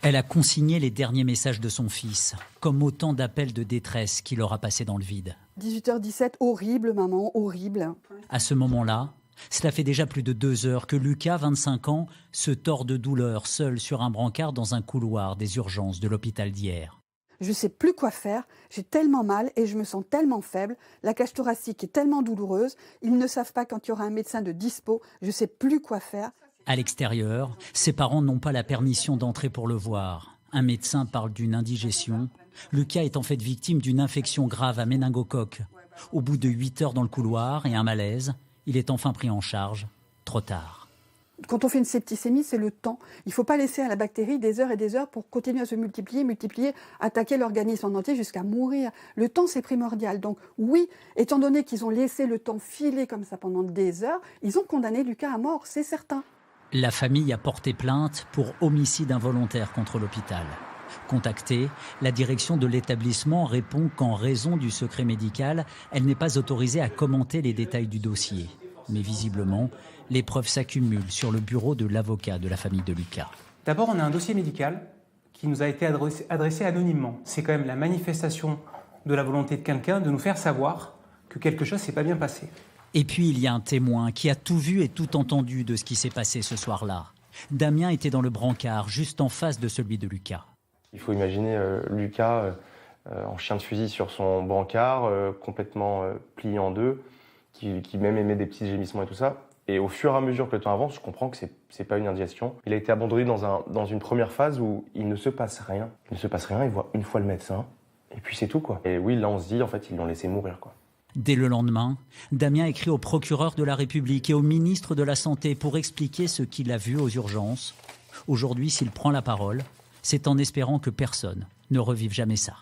Elle a consigné les derniers messages de son fils, comme autant d'appels de détresse qu'il aura passés dans le vide. 18h17, horrible maman, horrible. À ce moment-là, cela fait déjà plus de 2 heures que Lucas, 25 ans, se tord de douleur seul sur un brancard dans un couloir des urgences de l'hôpital d'Hyères. Je ne sais plus quoi faire, j'ai tellement mal et je me sens tellement faible, la cage thoracique est tellement douloureuse, ils ne savent pas quand il y aura un médecin de dispo, je ne sais plus quoi faire. À l'extérieur, ses parents n'ont pas la permission d'entrer pour le voir. Un médecin parle d'une indigestion. Lucas est en fait victime d'une infection grave à méningocoque. Au bout de 8 heures dans le couloir et un malaise, il est enfin pris en charge. Trop tard. Quand on fait une septicémie, c'est le temps. Il ne faut pas laisser à la bactérie des heures et des heures pour continuer à se multiplier, attaquer l'organisme en entier jusqu'à mourir. Le temps, c'est primordial. Donc oui, étant donné qu'ils ont laissé le temps filer comme ça pendant des heures, ils ont condamné Lucas à mort, c'est certain. La famille a porté plainte pour homicide involontaire contre l'hôpital. Contactée, la direction de l'établissement répond qu'en raison du secret médical, elle n'est pas autorisée à commenter les détails du dossier. Mais visiblement, les preuves s'accumulent sur le bureau de l'avocat de la famille de Lucas. D'abord, on a un dossier médical qui nous a été adressé anonymement. C'est quand même la manifestation de la volonté de quelqu'un de nous faire savoir que quelque chose ne s'est pas bien passé. Et puis il y a un témoin qui a tout vu et tout entendu de ce qui s'est passé ce soir-là. Damien était dans le brancard, juste en face de celui de Lucas. Il faut imaginer Lucas en chien de fusil sur son brancard, complètement plié en deux, qui même émet des petits gémissements et tout ça. Et au fur et à mesure que le temps avance, je comprends que c'est pas une indigestion. Il a été abandonné dans une première phase où il ne se passe rien. Il ne se passe rien, il voit une fois le médecin, et puis c'est tout, quoi. Et oui, là on se dit, en fait, ils l'ont laissé mourir, quoi. Dès le lendemain, Damien écrit au procureur de la République et au ministre de la Santé pour expliquer ce qu'il a vu aux urgences. Aujourd'hui, s'il prend la parole, c'est en espérant que personne ne revive jamais ça.